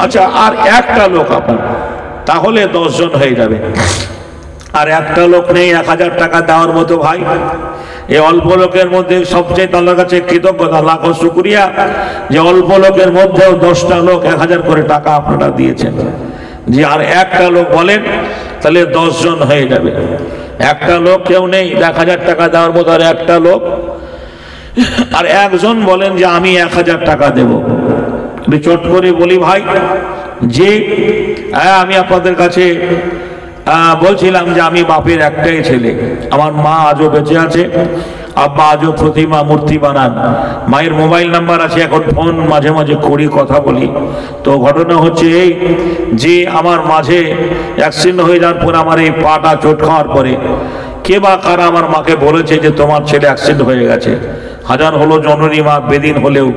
আচ্ছা, আর একটা লোক আপনার, তাহলে 10 জন হয়ে যাবে। আর একটা লোক নেই 1000 টাকা দেওয়ার মতো ভাই। এই অল্প লোকের মধ্যে সবচেয়ে আল্লাহর কাছে কৃতজ্ঞতা, লাখো শুকরিয়া যে অল্প লোকের মধ্যেও 10টা লোক 1000 করে টাকা আপনারা দিয়েছেন। যে আর একটা লোক বলেন, তাহলে 10 জন হয়ে যাবে। একটা লোক কেউ নেই 1000 টাকা দেওয়ার মতো, আর একটা লোক। আর একজন বলেন যে আমি 1000 টাকা দেব। চট করে বলি ভাই, যে আমি আপনাদের কাছে বলছিলাম যে আমি বাপের একটাই ছেলে, আমার মা আজও বেঁচে আছে, আব্বা আজও প্রতিমা মূর্তি বানান, মায়ের মোবাইল নাম্বার আছে, এখন ফোন মাঝে মাঝে করি, কথা বলি। তো ঘটনা হচ্ছে এই যে আমার মাঝে অ্যাক্সিডেন্ট হয়ে যাওয়ার পর আমার এই পাটা চোট খাওয়ার পরে কে বা কারা আমার মাকে বলেছে যে তোমার ছেলে অ্যাক্সিডেন্ট হয়ে গেছে। হাজার হলো জননী মা, বেদিন হলেও,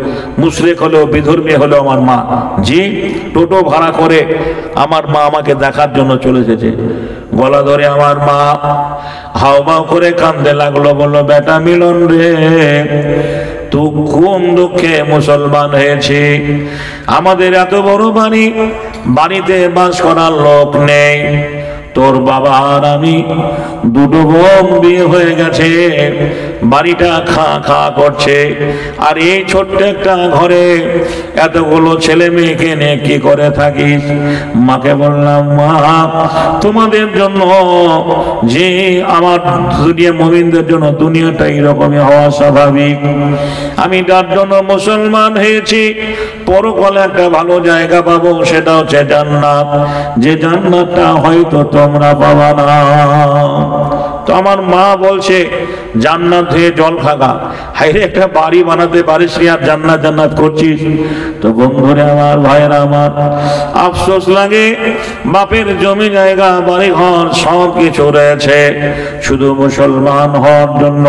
মুশরিক হলেও, বিধর্মী হলেও আমার মা যে টোটো ভাড়া করে আমার মা আমাকে দেখার জন্য চলে এসেছে। গলা ধরে আমার মা হাওমাও করে কাঁদতে লাগলো, বললো বেটা মিলন রে, তুই কোন দুঃখে মুসলমান হয়েছে? আমাদের এত বড় বাড়ি, বাড়িতে বাস করার লোক নেই, তোর বাবা আর আমি দুটো বোন বিয়ে হয়ে গেছে, বাড়িটা খা খা করছে, আর এই ছোট্ট একটা ঘরে এতগুলো ছেলে মেয়েকে নিয়ে কি করে থাকিস? মাকে বললাম, মা তোমাদের জন্য, যে আমার দুনিয়া মুমিনদের জন্য দুনিয়াটা এইরকমই হওয়া স্বাভাবিক। আমি তার জন্য মুসলমান হয়েছি, পরকালে একটা ভালো জায়গা পাবো, সেটা হচ্ছে জান্নাত, যে জান্নাতটা হয়তো তোমরা পাবা না। তো আমার মা বলছে জান্নাত হয়ে জল খাগা, হাইরে একটা বাড়ি বানাতে পারিস নি আর জান্নাত জান্নাত করছিস। তো বন্ধুরে আমার, ভাইয়েরা আমার, আফসোস লাগে, বাপের জমি জায়গা বাড়ি ঘর সব কিছু রয়েছে, শুধু মুসলমান হওয়ার জন্য,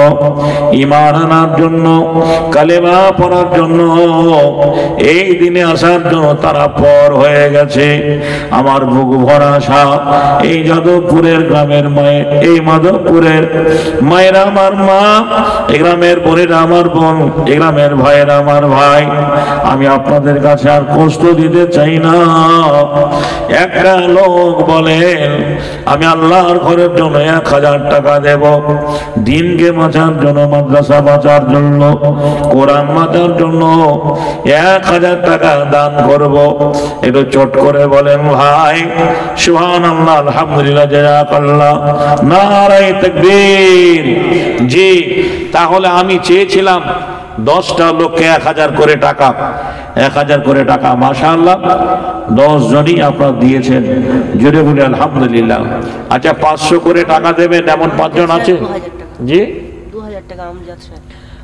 ঈমান আনার জন্য, কালেমা পড়ার জন্য, এই দিনে আসার জন্য তারা পর হয়ে গেছে। আমার বুক ভরা আশা, এই যাদবপুরের গ্রামের মায়ের, এই মাধবপুরের মায়েরা আমার মা, এই গ্রামের বোনেরা আমার বোন, এই গ্রামের ভাইয়েরা আমার ভাই, আমি আপনাদের কাছে আর কষ্ট দিতে চাই না। একটা লোক বলেন আমি আল্লাহর ঘরের জন্য 1000 টাকা দেব, দিনকে বাঁচার জন্য, মাদ্রাসা বাঁচার জন্য, কোরআন বাঁচার জন্য 1000 টাকা দান করব। একটু চট করে বলেন ভাই সুবহানাল্লাহ, আলহামদুলিল্লাহ, জাযাকাল্লাহ, নারায়ে তাকবীর। জি, তাহলে আমি চেয়েছিলাম 10টা লোককে 1000 করে টাকা, 1000 করে টাকা, মাশাআল্লাহ 10 জনই আপনারা দিয়েছেন, জোরে বলে আলহামদুলিল্লাহ। আচ্ছা 500 করে টাকা দেবেন, এমন 5 জন আছে? জি 2000 টাকা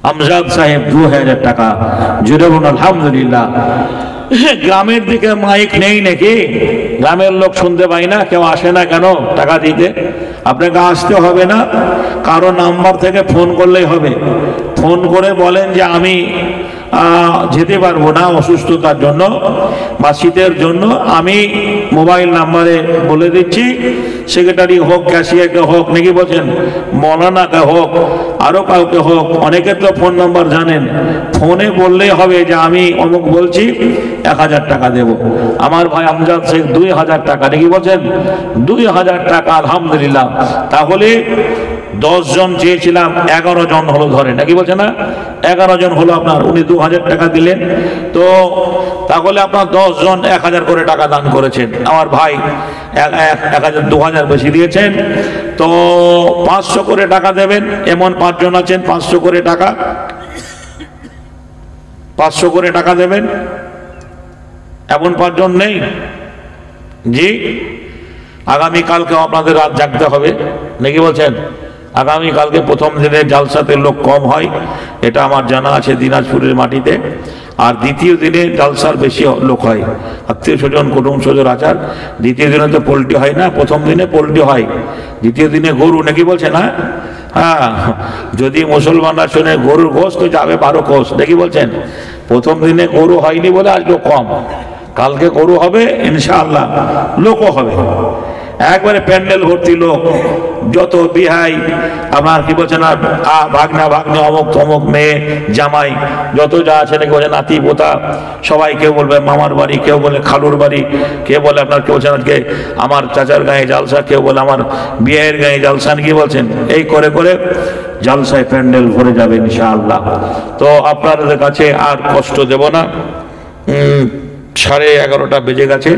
আমজাদ সাহেব 2000 টাকা, জোরে বলুন আলহামদুলিল্লাহ। গ্রামের দিকে মাইক নেই নাকি? গ্রামের লোক শুনতে পাই না, কেউ আসে না কেন টাকা দিতে? আপনাকে আসতে হবে না, কারো নাম্বার থেকে ফোন করলেই হবে। ফোন করে বলেন যে আমি যেতে পারবো না অসুস্থতার জন্য বা শীতের জন্য, আমি মোবাইল নাম্বারে বলে দিচ্ছি, সেক্রেটারি হোক, ক্যাশিয়ারকে হোক, নাকি বলছেন মৌলানাকে হোক, আরো কাউকে হোক, অনেকের তো ফোন নাম্বার জানেন, ফোনে বললেই হবে যে আমি অমুক বলছি, 1000 টাকা দেব। আমার ভাই আমজাদ শেখ 2000 টাকা, নাকি বলছেন 2000 টাকা, আলহামদুলিল্লাহ। তাহলে 10 জন চেয়েছিলাম, 11 জন হলো, ধরে নাকি বলছে না, 11 জন হলো আপনার, উনি 2000 টাকা দিলেন। তো তাহলে আপনার 10 জন 1000 করে টাকা দান করেছেন। আমার ভাই 1000 2000 বেশি দিয়েছেন। তো 500 করে টাকা দেবেন, এমন 5 জন আছেন, 500 করে টাকা, 500 করে টাকা দেবেন, এমন 5 জন নেই? জি, আগামীকালকে আপনাদের রাত জাগতে হবে, নাকি বলছেন? আগামীকালকে প্রথম দিনে জালসাতে লোক কম হয়, এটা আমার জানা আছে দিনাজপুরের মাটিতে। আর দ্বিতীয় দিনে জালসার বেশি লোক হয়, আত্মীয় স্বজন, কুটুম স্বজন আচার। দ্বিতীয় দিনে তো পোল্ট্রি হয় না, প্রথম দিনে পোল্ট্রি হয়, দ্বিতীয় দিনে গরু, নাকি বলছে না? হ্যাঁ, যদি মুসলমানরা শোনে গরুর গোশ তো যাবে 12 কোষ, নাকি বলছেন? প্রথম দিনে গরু হয়নি বলে আজ লোক কম, কালকে গরু হবে ইনশাআল্লাহ, লোকও হবে। একবারে প্যান্ডেল ভর্তি লোক, যত বিহাই আপনার কি বলছে না ভাগনা ভাগ্নে অমুক তমুক মেয়ে জামাই যত যা আছে নাকি বলছে নাতি পোতা সবাই, কেউ বলবে মামার বাড়ি, কেউ বলে খালুর বাড়ি, কেউ বলে আপনার কেউ বলছেন আজকে আমার চাচার গায়ে জালসা, কেউ বলে আমার বিয়ের গায়ে জালসা, কি বলছেন এই করে করে জালসায় প্যান্ডেল ভরে যাবে ইনশাআল্লাহ। তো আপনাদের কাছে আর কষ্ট দেব না, 11:30 বেজে গেছে।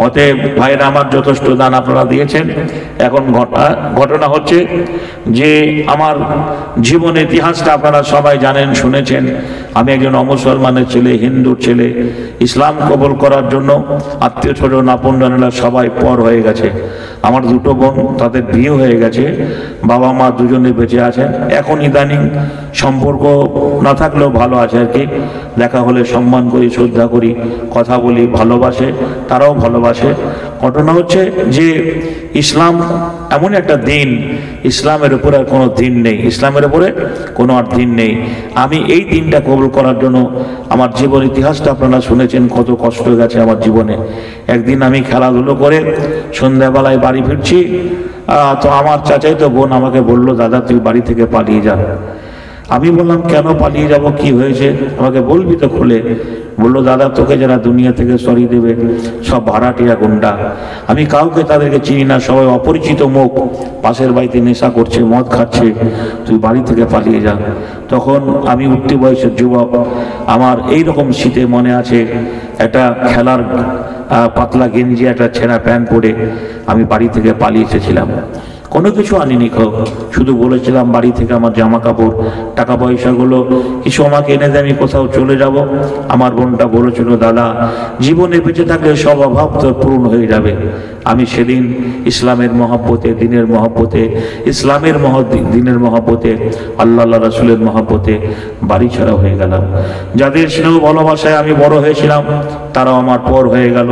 অতএব ভাইরা আমার যথেষ্ট দান আপনারা দিয়েছেন। এখন ঘটনা হচ্ছে যে আমার জীবনের ইতিহাসটা আপনারা সবাই জানেন, শুনেছেন। আমি একজন অমুসলমানের ছেলে, হিন্দুর ছেলে, ইসলাম কবুল করার জন্য আত্মীয় ছোট আপনজনেরা সবাই পর হয়ে গেছে। আমার দুটো বোন, তাদের বিয়ে হয়ে গেছে, বাবা মা দুজনে বেঁচে আছেন। এখন ইদানিং সম্পর্ক না থাকলেও ভালো আছে আর কি, দেখা হলে সম্মান করি, শ্রদ্ধা করি, কথা বলি, ভালোবাসে, তারাও ভালোবাসে। ঘটনা হচ্ছে যে ইসলাম এমন একটা দিন, ইসলামের উপরে আর কোনো দিন নেই, ইসলামের উপরে কোনো আর দিন নেই। আমি এই দিনটা কবুল করার জন্য আমার জীবন ইতিহাসটা আপনারা শুনেছেন, কত কষ্ট গেছে আমার জীবনে। একদিন আমি খেলাধুলো করে সন্ধ্যাবেলায় বাড়ি ফিরছি, তো আমার চাচাই তো বোন আমাকে বলল, দাদা তুই বাড়ি থেকে পালিয়ে যা। আমি বললাম কেন পালিয়ে যাব, কি হয়েছে আমাকে বলবি তো খুলে। বললো দাদা তোকে যারা দুনিয়া থেকে সরিয়ে দেবে সব ভাড়াটিয়া গুন্ডা, আমি কাউকে তাদেরকে চিনি না, সবাই অপরিচিত মুখ, পাশের বাড়িতে নেশা করছে, মদ খাচ্ছে, তুই বাড়ি থেকে পালিয়ে যা। তখন আমি উঠতি বয়সের যুবক, আমার এইরকম শীতে মনে আছে একটা খেলার পাতলা গেঞ্জি, একটা ছেঁড়া প্যান্ট পরে আমি বাড়ি থেকে পালিয়ে এসেছিলাম। কোনো কিছু আনিনি, শুধু বলেছিলাম বাড়ি থেকে আমার জামা কাপড়, টাকা পয়সাগুলো কিছু আমাকে এনে দিয়ে আমি কোথাও চলে যাব। আমার বোনটা বলেছিল দাদা জীবনে বেঁচে থাকলে সব অভাব তো পূরণ হয়ে যাবে। আমি সেদিন ইসলামের মহব্বতে, দিনের মহব্বতে, ইসলামের দিনের মহব্বতে, আল্লাহ রাসূলের মহব্বতে বাড়ি ছাড়া হয়ে গেলাম। যাদের স্নেহ ভালোবাসায় আমি বড় হয়েছিলাম তারাও আমার পর হয়ে গেল।